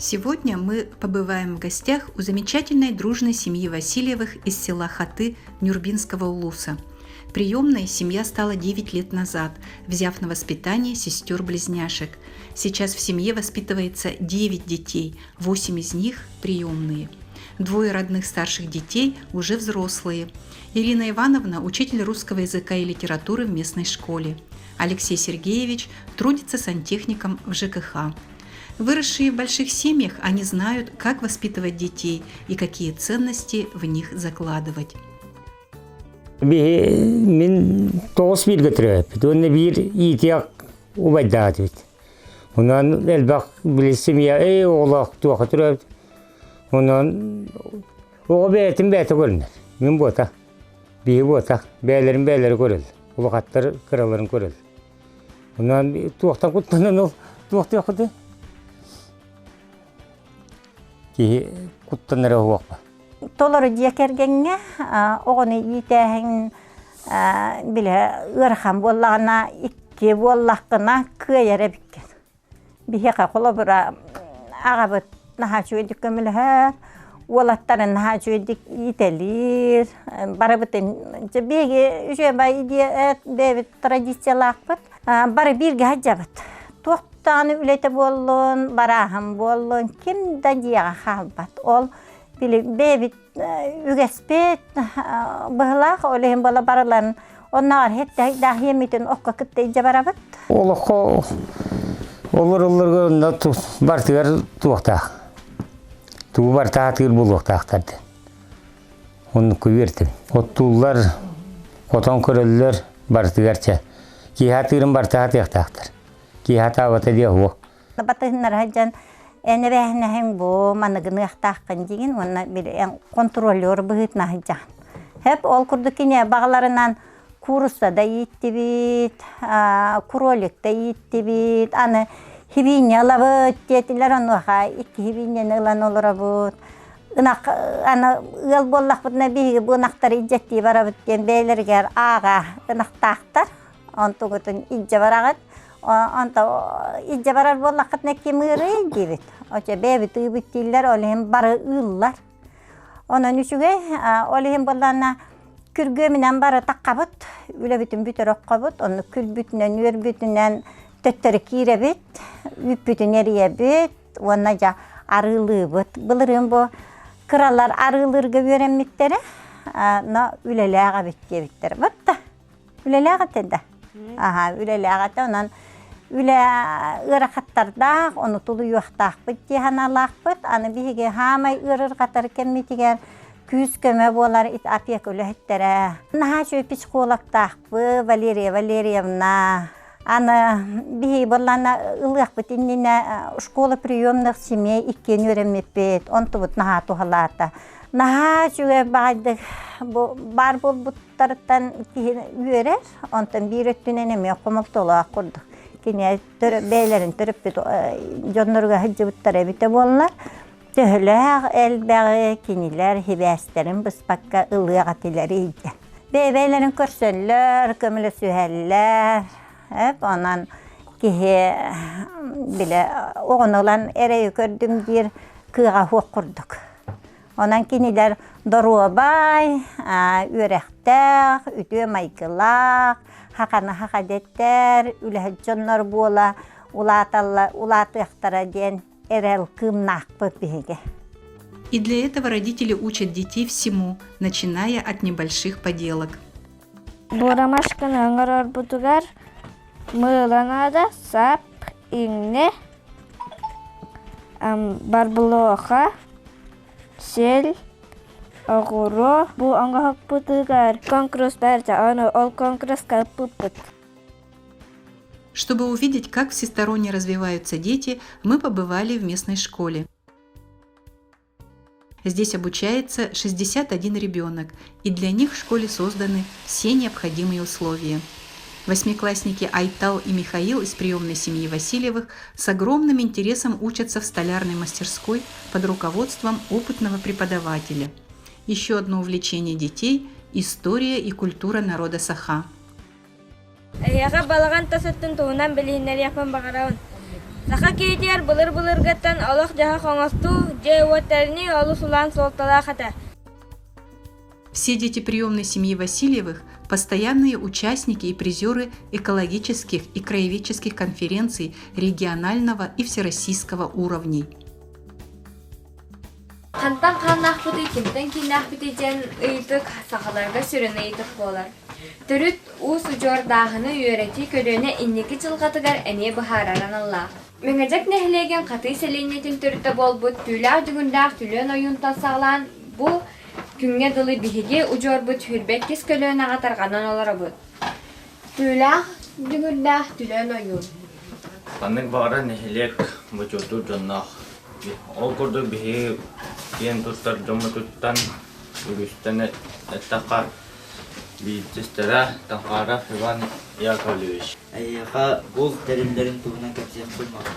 Сегодня мы побываем в гостях у замечательной дружной семьи Васильевых из села Хаты Нюрбинского улуса. Приемной семья стала 9 лет назад, взяв на воспитание сестер-близняшек. Сейчас в семье воспитывается 9 детей, 8 из них приемные. 2 родных старших детей уже взрослые. Ирина Ивановна – учитель русского языка и литературы в местной школе. Алексей Сергеевич трудится сантехником в ЖКХ. Выросшие в больших семьях, они знают, как воспитывать детей и какие ценности в них закладывать. Мен 9 бир götürüp, onu bir itiyak ubaydat bit. Ondan elbaq bilsim ya, oğlaq tuaq götürüp. Ondan o betim beti görünür. Men bota. Bir bota, beylerin beyleri görül. Ulaqatlar kıraların görül. Ondan tuaqtan kuttandan ol, tuaq tuaqdı. Ki kuttanlara huaqpa. Tolları diyekergenge, oğunu yiteğin bile ırham bollağına, iki bollağına kıyere bikken. Bir heka kolabıra ağabıt naha çöydük gömülüher, oğlatların naha çöydük yitelir, barabıtın begi üce bayi diye bebit tradisiyalak bıt, barı bir gahacabıt. Tohtağını ülete bollun, barahım bollun, kim da diye halbat ol. Bili bebit ügespet bıhlaq olehim bala baralan onlar hep dahi mitin okka kıttı cebarabat. Olaqo olur göründə bartıgar tuaqta. Tu barta tır buluqtaqtardı. Onu kuyerdim. Otullar otan körüller bartıgarça. Ki hatırın barta taqtaqtar. Ki hata vata diye o. Batınlar hacan ene behnehem bu manıgını yaxtaqın degen onu bir kontrolör bıhıtna hacan. Hep ol kurdukine bağlarından kursa da yitti bit, kurolik da yitti bit, anı hibinya labıt dediler onu ha, iki hibinya lan olur abut. Inak anı ıl bollaq butna bihi bu naqtar iccetti barabut den beylerger ağa ınak taqtar. Ontuğutun icce barağıt. Anta icce barar bollaqat nekki mırı dibit. Oça bebit ıbıttiller olehim barı ıllar. Onun üçüge olehim bollana kürgöminen barı taqqabıt. Üle bütün bütür oqqabıt. Onu kül bütünen, ür bütünen töttörü kire bit. Üp bütün eriye bit. Onaca arılı bit. Bılırım bu krallar arılırga öğrenmitleri. Üleleğe bit diye bitleri. Bıtta. Üleleğe tedde. Aha, üleleğe tedde. Ondan üle ıraqattarda onu tulu yuaqtaq bit dihanalaq bit. Anı bihige hamay ırırqatar kemmitiger küs köme bolar it apyak ülehettere. Naha şöy psikologtaq bit Valerievna. Anı bihi bollana ılıq bit innine şkola priyomnıq semey ikkeni öğrenmep bit. Ontu bit naha tuhalata. Naha şöy bağıdık bar bol buttarıttan üyerer. Ontan bir öttünen eme qomak tolağa kurduk. Kine beylerin törüp bit jonnorga hıcı buttara bite bollar. Töhleğ elbeği kiniler hibeslerin bıspakka ılığa atileri iyken. Beylerin körsönler, kömülü süheller. Hep onan kihi bile oğun olan ereyi kördüm bir kığa huq kurduk. Onan kiniler doruğa bay, ürekter, ütüye maykılaq, haqana haqadetter, ülehecjonlar bola, ulatı yaxtara den erel kımnaq böpbege. И для этого родители учат детей всему, начиная от небольших поделок. Бурамашканы аңарар бутугар, мыланада сап, иңне, барбылоха, сел, огуро, бу аңгахак бутугар, конкурс бәржа, аны ол конкурска пыппыт. Чтобы увидеть, как всесторонне развиваются дети, мы побывали в местной школе. Здесь обучается 61 ребенок, и для них в школе созданы все необходимые условия. Восьмиклассники Айтал и Михаил из приемной семьи Васильевых с огромным интересом учатся в столярной мастерской под руководством опытного преподавателя. Еще одно увлечение детей – история и культура народа Саха. Яга балаган тасыттын туунан билиннер япан багараун. Саха кейтер былыр гаттан олох жаха коңосту же уоттерни олусулан солтала хата. Все дети приемной семьи Васильевых – постоянные участники и призеры экологических и краеведческих конференций регионального и всероссийского уровней. Хантан ханнах бути кимтен киннах бити жен ыйтык сахаларга сүрүн ыйтык болар. Түрүт ус ужордагыны үйрөти көлөнө инники жылгатыгар эне бахараран алла. Меңежек нехлеген каты селенетин түрүтө болбут түлө дүгүндак түлөн оюн тасалан бу күнгө дылы биһиги ужорбут хүрбек кис көлөн агатарганан олоробут. Түлө дүгүндак түлөн оюн. Аннык бара нехлек бучуту жоннах. Ол көрдө биһи кен туттар жомутуттан үгүстен эттака битестера тахара Иван Яковлевич. Аяха бул терилдерин тугунан кепсек кылмак.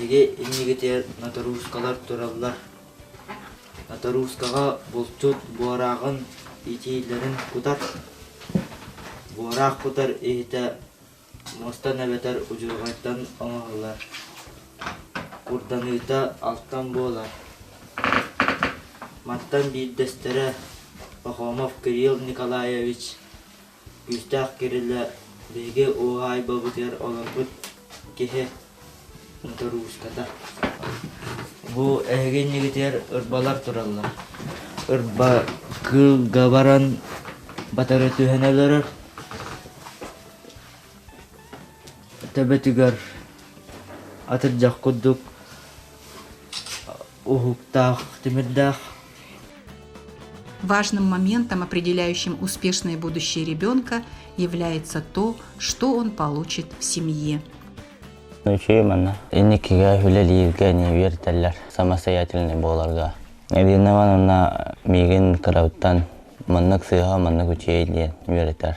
Эге иннигетер натарускалар тураллар. Натарускага болчут буарагын итейлерин кутар. Буарак кутар эйте мостан эбетер ужургайттан оңалар. Курданыйта алттан болар. Маттан биддестере Пахомов Кирилл Николаевич Гүстах Кирилла беге оғай бабытер оларбыт кеhe натаруската. Бу эген негетер ырбалар тураллар. Ырба кыл габаран батары түхенелер. Тебетигар атыржак кудук ухуктах тимирдах. Важным моментом, определяющим успешное будущее ребенка, является то, что он получит в семье. Учимана. Инникига хүлелиевге не вертеллер. Самостоятельный боларга. Ирина Ивановна мигин карауттан маннык сыйга маннык учейден вертер.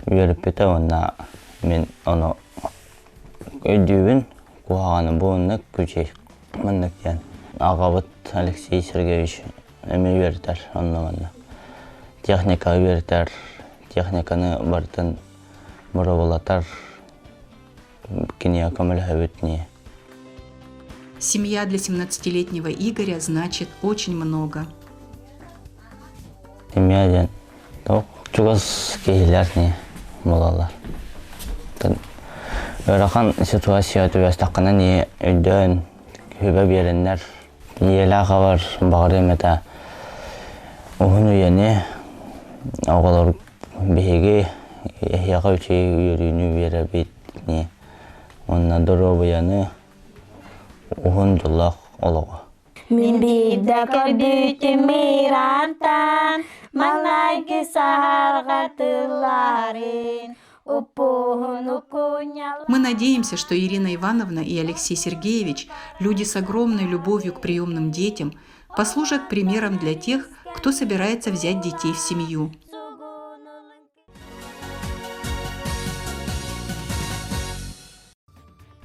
Верпете онна мен оно өйдүүбүн куаганы бууннык күчей маннык ян. Агабыт Алексей Сергеевич эми вертер оннаманна. Техника вертер. Техниканы бартын муробулатар. Семья для 17-летнего Игоря значит очень много. Семья чугас кейлерни болалар. Ырахан ситуация төбөстаккана не өйдөн хөбө береннер. Еле кабар багырымета угуну яне оголор беге яга үчей үйрөнүү бере битни. Онна доробаяны ухундулах олого. Min bida kodyti mirantan malagi sargatlarin Мы надеемся, что Ирина Ивановна и Алексей Сергеевич, люди с огромной любовью к приемным детям, послужат примером для тех, кто собирается взять детей в семью.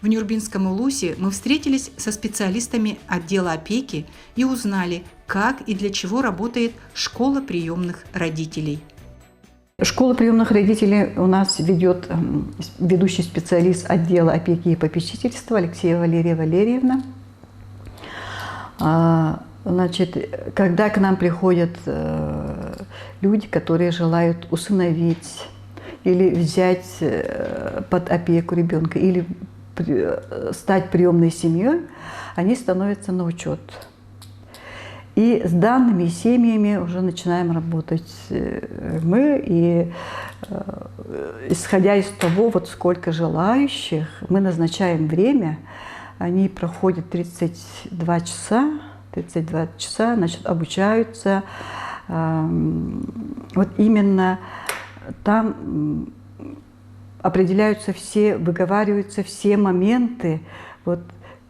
В Нюрбинском Улусе мы встретились со специалистами отдела опеки и узнали, как и для чего работает школа приемных родителей. Школа приемных родителей у нас ведет ведущий специалист отдела опеки и попечительства Алексея Валерия Валерьевна. Значит, когда к нам приходят люди, которые желают усыновить или взять под опеку ребенка, или стать приемной семьей, они становятся на учет. И с данными семьями уже начинаем работать мы. И исходя из того, вот сколько желающих, мы назначаем время, они проходят 32 часа, значит, обучаются. Вот именно там определяются все, выговариваются все моменты, вот,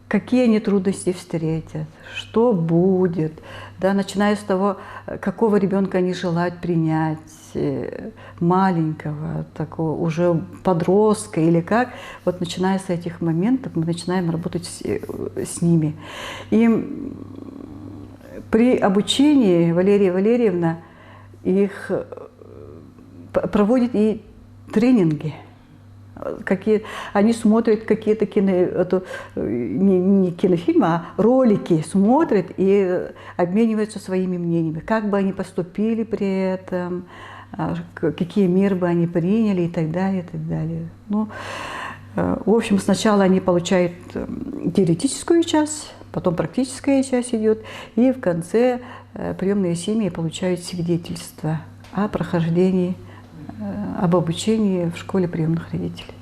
какие они трудности встретят, что будет, да, начиная с того, какого ребенка они желают принять, маленького, такого уже подростка или как. Вот начиная с этих моментов мы начинаем работать с ними. И при обучении Валерия Они смотрят какие-то не кинофильмы, а ролики, смотрят и обмениваются своими мнениями, как бы они поступили при этом, какие меры бы они приняли и так далее, и так далее. Ну, в общем, сначала они получают теоретическую часть, потом практическая часть идет, и в конце приемные семьи получают свидетельство о прохождении, об обучении в школе приемных родителей.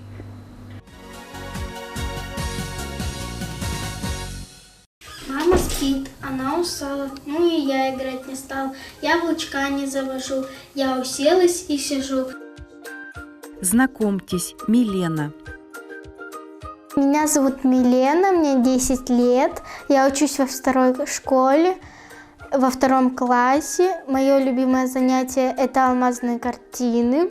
Мама спит, она устала, ну и я играть не стал. Яблочка не завожу, я уселась и сижу. Знакомьтесь, Милена. Меня зовут Милена, мне 10 лет, я учусь во второй школе, во 2 классе. Мое любимое занятие – это алмазные картины.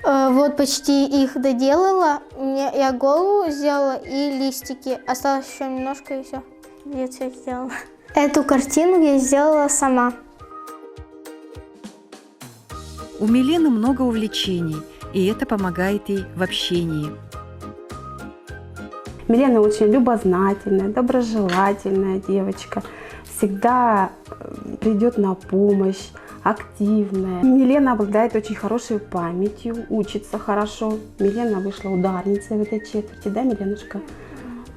Вот почти их доделала, я голову сделала и листики, осталось еще немножко и все, я все сделала. Эту картину я сделала сама. У Милены много увлечений, и это помогает ей в общении. Милена очень любознательная, доброжелательная девочка, всегда придет на помощь, активная. Милена обладает очень хорошей памятью, учится хорошо. Милена вышла ударницей в этой четверти, да, Миленушка?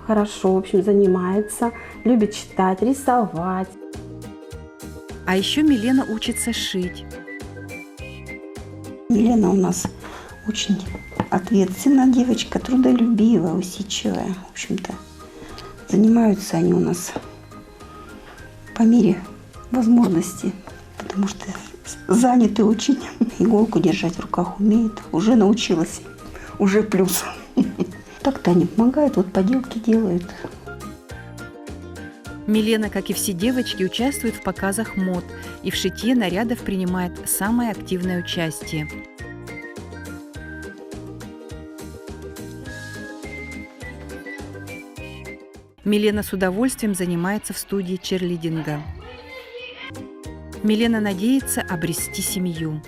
Хорошо, в общем, занимается, любит читать, рисовать. А еще Милена учится шить. Милена у нас очень ответственная девочка, трудолюбивая, усидчивая. В общем-то, занимаются они у нас по мере возможности, потому что заняты очень. Иголку держать в руках умеет, уже научилась, уже плюс. Так-то они помогают, вот поделки делают. Милена, как и все девочки, участвует в показах мод и в шитье нарядов принимает самое активное участие. Милена с удовольствием занимается в студии черлидинга. Милена надеется обрести семью.